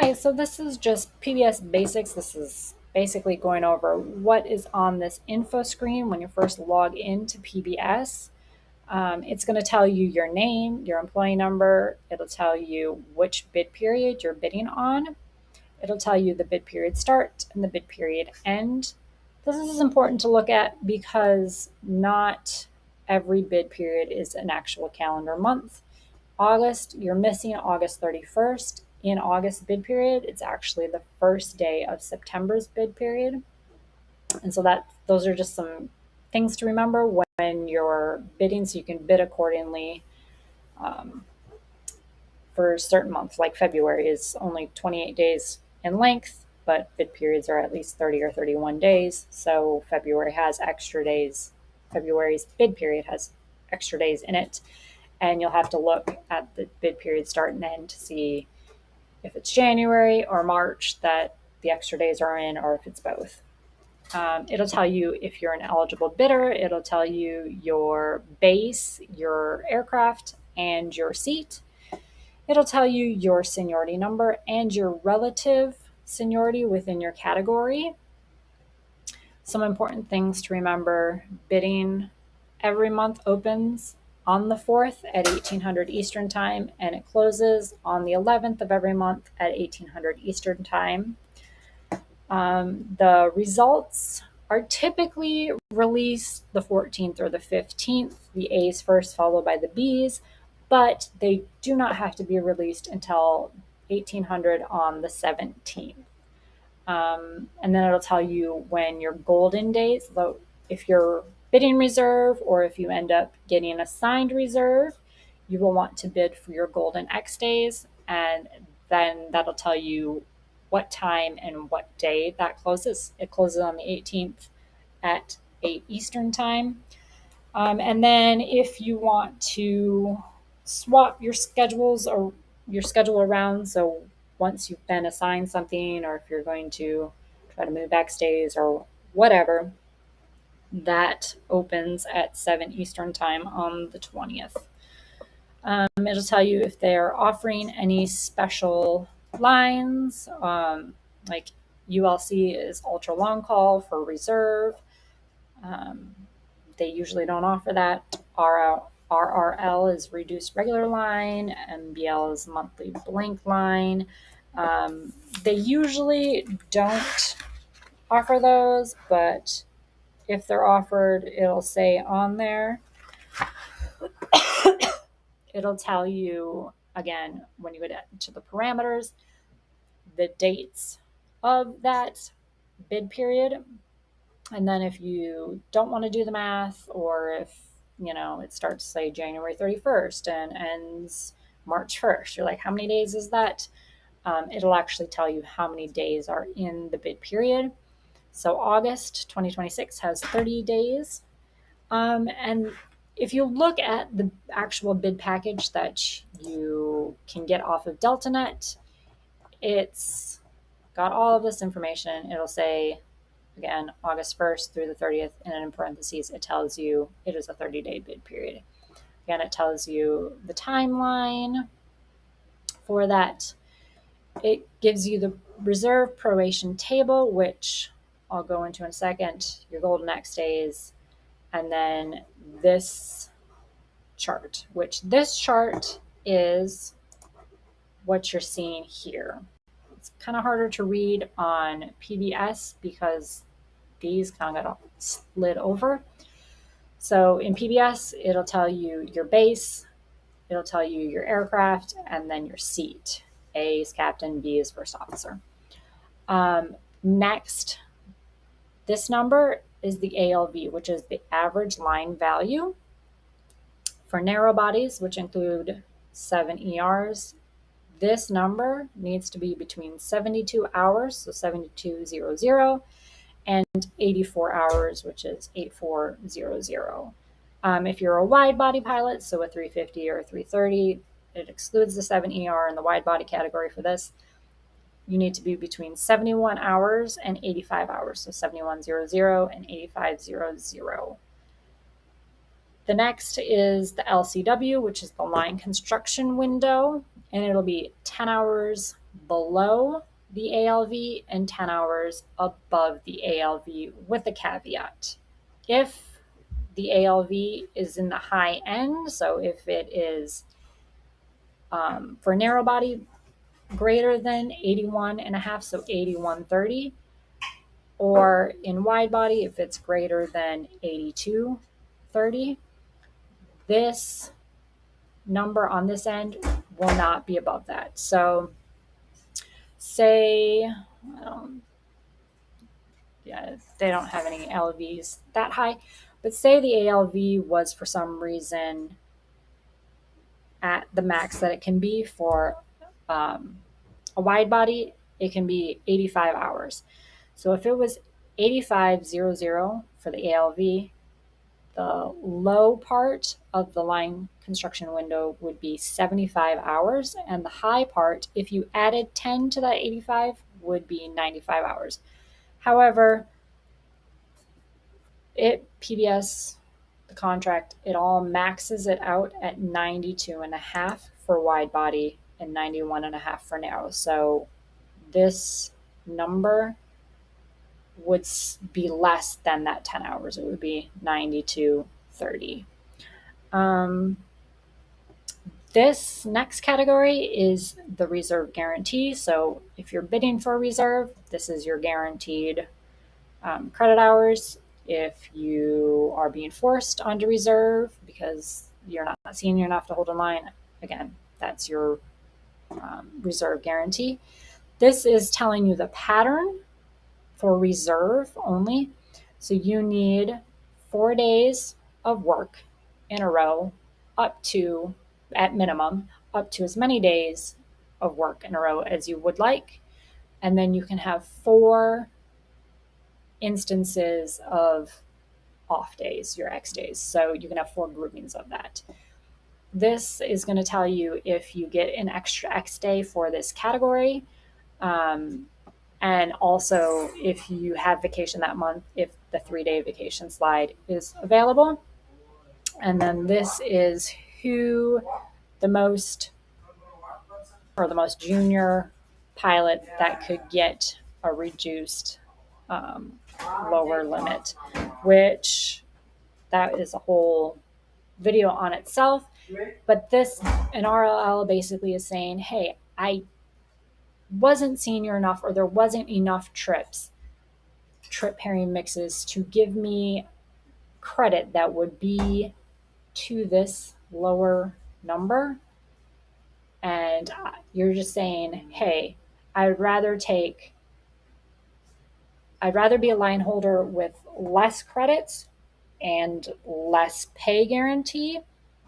Hi, so this is just PBS Basics. This is basically going over what is on this info screen when you first log into PBS. It's going to tell you your name, your employee number. It'll tell you which bid period you're bidding on. It'll tell you the bid period start and the bid period end. This is important to look at because not every bid period is an actual calendar month. August, you're missing August 31st. In August bid period, it's actually the first day of September's bid period. And so those are just some things to remember when you're bidding so you can bid accordingly um, for certain months. Like February is only 28 days in length, but bid periods are at least 30 or 31 days. So February has extra days. February's bid period has extra days in it. And you'll have to look at the bid period start and end to see if it's January or March that the extra days are in, or if it's both. It'll tell you if you're an eligible bidder. It'll tell you your base, your aircraft, and your seat. It'll tell you your seniority number and your relative seniority within your category. Some important things to remember: bidding every month opens on the 4th at 1800 Eastern Time, and it closes on the 11th of every month at 1800 Eastern Time. The results are typically released the 14th or the 15th, the A's first, followed by the B's, but they do not have to be released until 1800 on the 17th. And then it'll tell you when your golden days, though, if you're bidding reserve or if you end up getting assigned reserve, you will want to bid for your golden X days, and then that'll tell you what time and what day that closes. It closes on the 18th at 8 Eastern Time. And then if you want to swap your schedules or your schedule around, so once you've been assigned something, or if you're going to try to move back stays or whatever, that opens at 7 Eastern Time on the 20th. It'll tell you if they're offering any special lines, like ULC is ultra long call for reserve. They usually don't offer that. RRL is reduced regular line. MBL is monthly blank line. They usually don't offer those, but if they're offered, it'll say on there. It'll tell you, again, when you go to the parameters, the dates of that bid period. And then if you don't want to do the math, or if, it starts, say, January 31st and ends March 1st, you're like, how many days is that? It'll actually tell you how many days are in the bid period. So August 2026 has 30 days. And if you look at the actual bid package that you can get off of DeltaNet, it's got all of this information. It'll say, again, August 1st through the 30th, and in parentheses, it tells you it is a 30-day bid period. Again, it tells you the timeline for that. It gives you the reserve proration table, which I'll go into in a second, your golden X days, and then this chart, which this chart is what you're seeing here. It's kind of harder to read on PBS because these kind of got slid over. So in PBS, it'll tell you your base, it'll tell you your aircraft, and then your seat. A is captain, B is first officer. Next, this number is the ALV, which is the average line value. For narrow bodies, which include 7 ERs, this number needs to be between 72 hours, so 7200, and 84 hours, which is 8400. If you're a wide body pilot, so a 350 or a 330, it excludes the 7 ER in the wide body category for this. You need to be between 71 hours and 85 hours, so 7100 and 8500. The next is the LCW, which is the line construction window, and it'll be 10 hours below the ALV and 10 hours above the ALV, with a caveat. If the ALV is in the high end, so if it is for narrow body greater than 81 and a half, so 8130, or in wide body, if it's greater than 8230, this number on this end will not be above that. So say, yeah, they don't have any ALVs that high, but say the ALV was for some reason at the max that it can be for a wide body, it can be 85 hours. So if it was 8500 for the ALV, the low part of the line construction window would be 75 hours, and the high part, if you added 10 to that 85, would be 95 hours. However, PBS, the contract, it all maxes it out at 92 and a half for wide body and 91 and a half for narrow. So this number would be less than that 10 hours. It would be 9230. This next category is the reserve guarantee. So if you're bidding for a reserve, this is your guaranteed credit hours. If you are being forced onto reserve because you're not senior enough to hold a line, again, that's your reserve guarantee. This is telling you the pattern for reserve only. So you need 4 days of work in a row, up to, at minimum, up to as many days of work in a row as you would like. And then you can have 4 instances of off days, your X days. So you can have 4 groupings of that. This is going to tell you if you get an extra X day for this category. And also if you have vacation that month, if the 3-day vacation slide is available. And then this is who the most junior pilot that could get a reduced lower limit, which that is a whole video on itself. But this, an RLL basically is saying, hey, I wasn't senior enough, or there wasn't enough trip pairing mixes to give me credit that would be to this lower number. And you're just saying, hey, I'd rather be a line holder with less credits and less pay guarantee.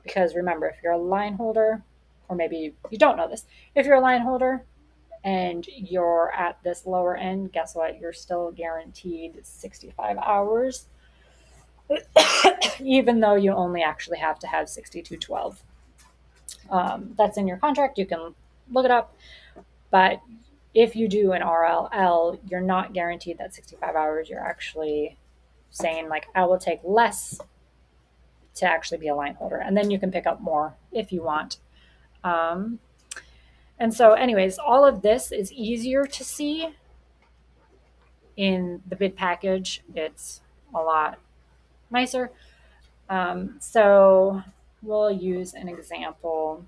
Because remember, if you're a line holder, or maybe you don't know this, if you're a line holder and you're at this lower end, guess what? You're still guaranteed 65 hours, even though you only actually have to have 6212. That's in your contract. You can look it up. But if you do an RLL, you're not guaranteed that 65 hours. You're actually saying, like, I will take less to actually be a line holder. And then you can pick up more if you want. And so anyways, all of this is easier to see in the bid package. It's a lot nicer. So we'll use an example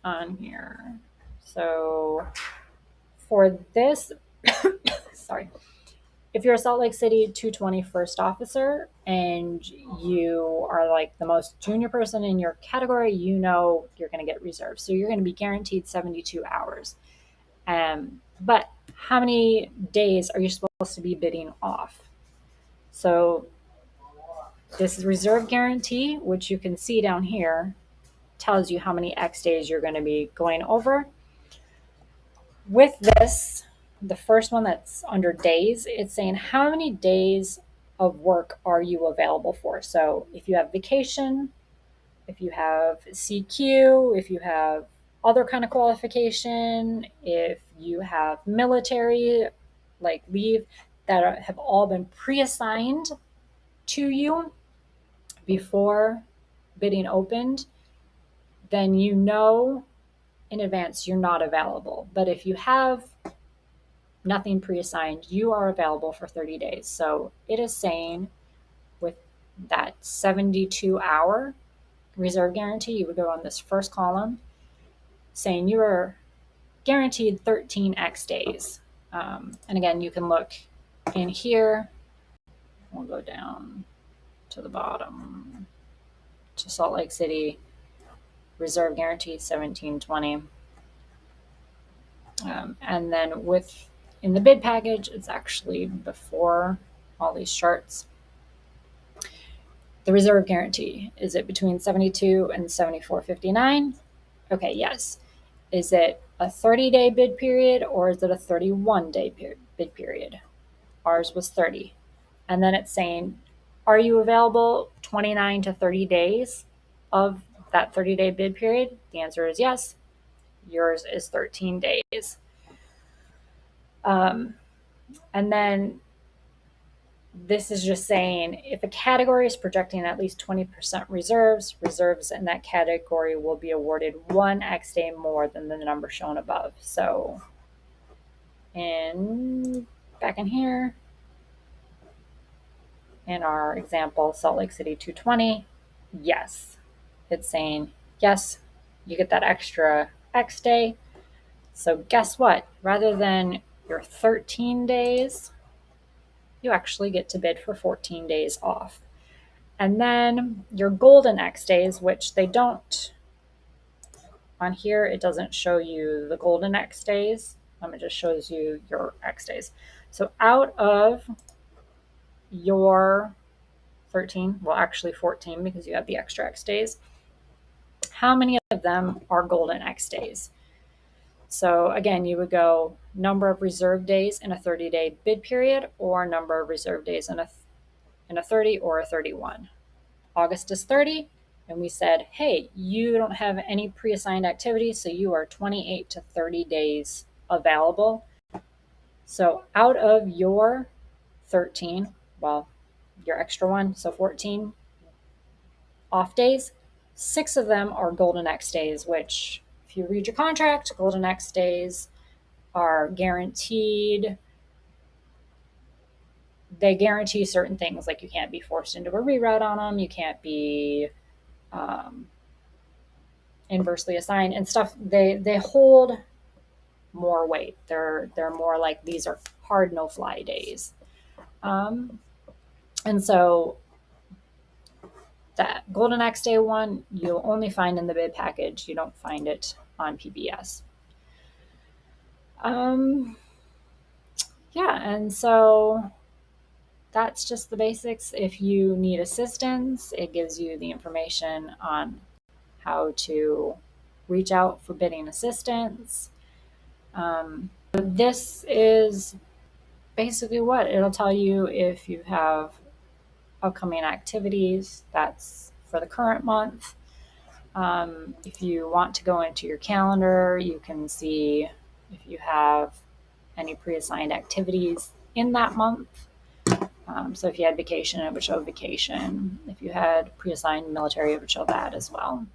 on here. So for this, sorry, if you're a Salt Lake City 220 first officer and you are like the most junior person in your category, you know you're going to get reserved. So you're going to be guaranteed 72 hours. But how many days are you supposed to be bidding off? So this is reserve guarantee, which you can see down here, tells you how many X days you're going to be going over. With this, the first one that's under days, it's saying how many days of work are you available for. So if you have vacation, if you have CQ, if you have other kind of qualification, if you have military like leave that have all been pre-assigned to you before bidding opened, then you know in advance, you're not available. But if you have nothing pre-assigned, you are available for 30 days. So it is saying with that 72-hour reserve guarantee, you would go on this first column saying you are guaranteed 13x days. And again, you can look in here. We'll go down to the bottom to Salt Lake City, reserve guarantee 1720. And then in the bid package, it's actually before all these charts. The reserve guarantee, is it between 72 and 74.59? Okay, yes. Is it a 30-day bid period or is it a 31-day bid period? Ours was 30. And then it's saying, are you available 29 to 30 days of that 30-day bid period? The answer is yes. Yours is 13 days. And then this is just saying if a category is projecting at least 20% reserves in that category will be awarded 1x day more than the number shown above. So back in here, in our example, Salt Lake City 220, yes. It's saying, yes, you get that extra X day. So guess what? Rather than your 13 days, you actually get to bid for 14 days off. And then your golden X days, which they don't, on here, it doesn't show you the golden X days. It just shows you your X days. So out of your 13, well, actually 14 because you have the extra X days, how many of them are golden X days? So again, you would go number of reserve days in a 30-day bid period or number of reserve days in a 30 or a 31. August is 30, and we said, hey, you don't have any pre-assigned activities, so you are 28 to 30 days available. So out of your 13, well, your extra one, so 14 off days, 6 of them are golden X days, which if you read your contract, golden X days are guaranteed. They guarantee certain things, like you can't be forced into a reroute on them, you can't be inversely assigned and stuff. They hold more weight. They're more like these are hard no fly days. And so that golden X day one, you'll only find in the bid package. You don't find it on PBS. Yeah, and so that's just the basics. If you need assistance, it gives you the information on how to reach out for bidding assistance. This is basically what it'll tell you if you have upcoming activities. That's for the current month. If you want to go into your calendar, you can see if you have any pre-assigned activities in that month. So if you had vacation, it would show vacation. If you had pre-assigned military, it would show that as well.